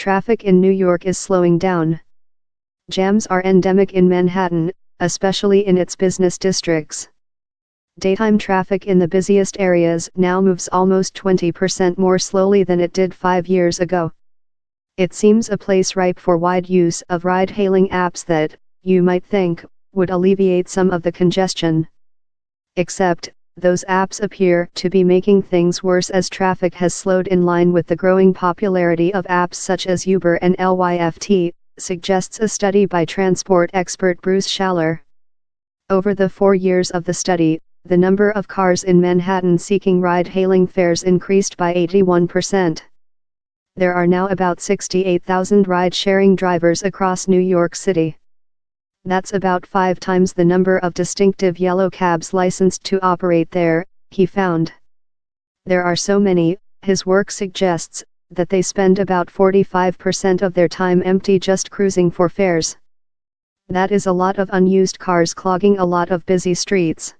Traffic in New York is slowing down. Jams are endemic in Manhattan, especially in its business districts. Daytime traffic in the busiest areas now moves almost 20% more slowly than it did 5 years ago. It seems a place ripe for wide use of ride-hailing apps that, you might think, would alleviate some of the congestion. Except, those apps appear to be making things worse as traffic has slowed in line with the growing popularity of apps such as Uber and Lyft, suggests a study by transport expert Bruce Schaller. Over the 4 years of the study, the number of cars in Manhattan seeking ride-hailing fares increased by 81%. There are now about 68,000 ride-sharing drivers across New York City. That's about 5 times the number of distinctive yellow cabs licensed to operate there, he found. There are so many, his work suggests, that they spend about 45% of their time empty just cruising for fares. That is a lot of unused cars clogging a lot of busy streets.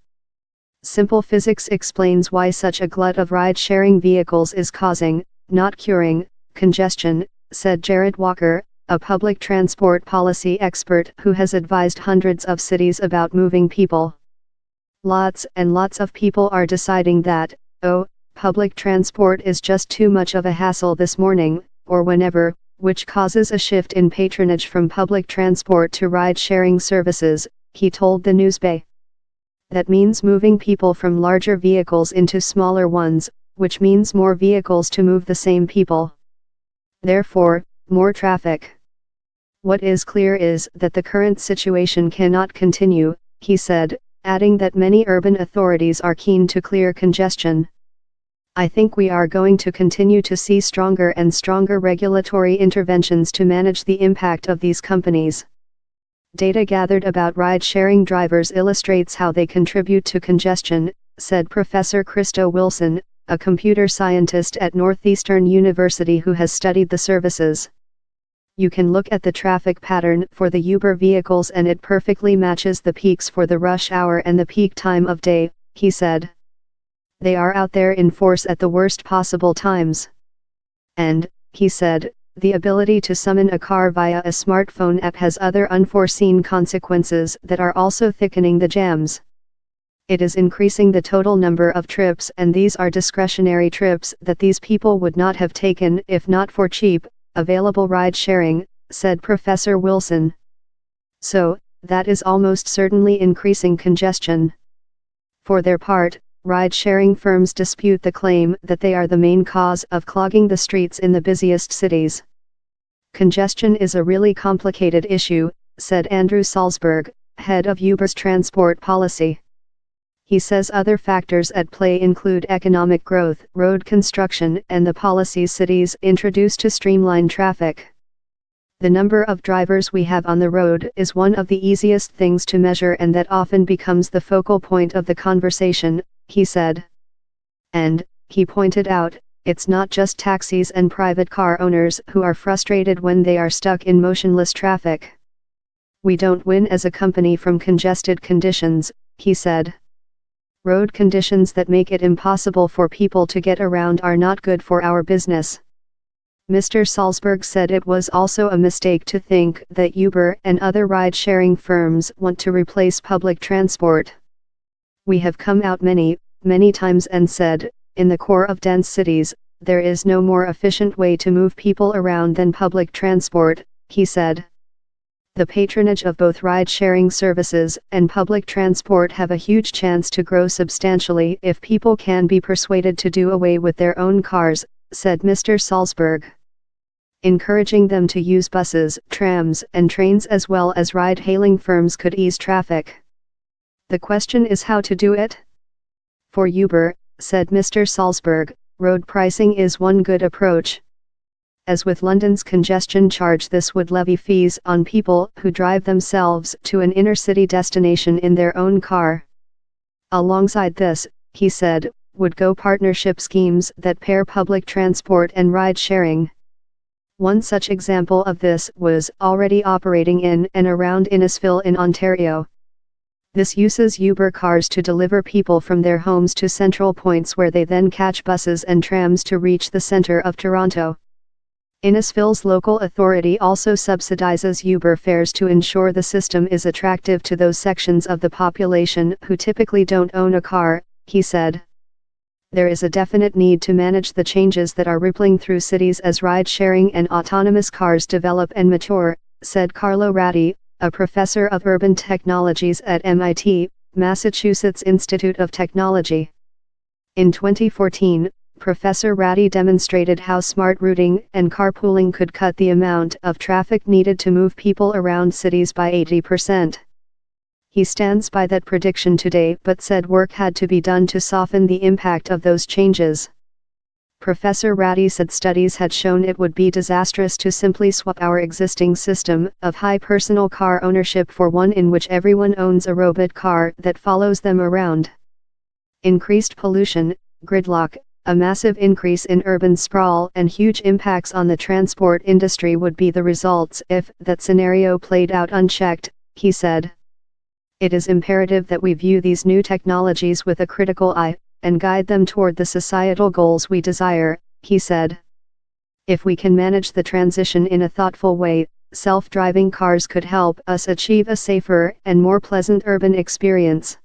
Simple physics explains why such a glut of ride-sharing vehicles is causing, not curing, congestion, said Jared Walker, a public transport policy expert who has advised hundreds of cities about moving people. Lots and lots of people are deciding that, public transport is just too much of a hassle this morning, or whenever, which causes a shift in patronage from public transport to ride-sharing services, he told the Newsbay. That means moving people from larger vehicles into smaller ones, which means more vehicles to move the same people. Therefore, more traffic. What is clear is that the current situation cannot continue, he said, adding that many urban authorities are keen to clear congestion. I think we are going to continue to see stronger and stronger regulatory interventions to manage the impact of these companies. Data gathered about ride-sharing drivers illustrates how they contribute to congestion, said Professor Christo Wilson, a computer scientist at Northeastern University who has studied the services. You can look at the traffic pattern for the Uber vehicles and it perfectly matches the peaks for the rush hour and the peak time of day, he said. They are out there in force at the worst possible times. And, he said, the ability to summon a car via a smartphone app has other unforeseen consequences that are also thickening the jams. It is increasing the total number of trips, and these are discretionary trips that these people would not have taken if not for cheap, available ride-sharing, said Professor Wilson. So, that is almost certainly increasing congestion. For their part, ride-sharing firms dispute the claim that they are the main cause of clogging the streets in the busiest cities. Congestion is a really complicated issue, said Andrew Salzberg, head of Uber's transport policy. He says other factors at play include economic growth, road construction, and the policies cities introduce to streamline traffic. The number of drivers we have on the road is one of the easiest things to measure and that often becomes the focal point of the conversation, he said. And, he pointed out, it's not just taxis and private car owners who are frustrated when they are stuck in motionless traffic. We don't win as a company from congested conditions, he said. Road conditions that make it impossible for people to get around are not good for our business. Mr. Salzberg said it was also a mistake to think that Uber and other ride-sharing firms want to replace public transport. We have come out many times and said, in the core of dense cities, there is no more efficient way to move people around than public transport, he said. The patronage of both ride-sharing services and public transport have a huge chance to grow substantially if people can be persuaded to do away with their own cars, said Mr. Salzberg. Encouraging them to use buses, trams, and trains as well as ride-hailing firms could ease traffic. The question is how to do it? For Uber, said Mr. Salzberg, road pricing is one good approach. As with London's congestion charge, this would levy fees on people who drive themselves to an inner-city destination in their own car. Alongside this, he said, would go partnership schemes that pair public transport and ride-sharing. One such example of this was already operating in and around Innisfil in Ontario. This uses Uber cars to deliver people from their homes to central points where they then catch buses and trams to reach the center of Toronto. Innisfil's local authority also subsidizes Uber fares to ensure the system is attractive to those sections of the population who typically don't own a car, he said. There is a definite need to manage the changes that are rippling through cities as ride-sharing and autonomous cars develop and mature, said Carlo Ratti, a professor of urban technologies at MIT, Massachusetts Institute of Technology. In 2014, Professor Ratti demonstrated how smart routing and carpooling could cut the amount of traffic needed to move people around cities by 80%. He stands by that prediction today but said work had to be done to soften the impact of those changes. Professor Ratti said studies had shown it would be disastrous to simply swap our existing system of high personal car ownership for one in which everyone owns a robot car that follows them around. Increased pollution, gridlock, a massive increase in urban sprawl and huge impacts on the transport industry would be the results if that scenario played out unchecked, he said. It is imperative that we view these new technologies with a critical eye, and guide them toward the societal goals we desire, he said. If we can manage the transition in a thoughtful way, self-driving cars could help us achieve a safer and more pleasant urban experience.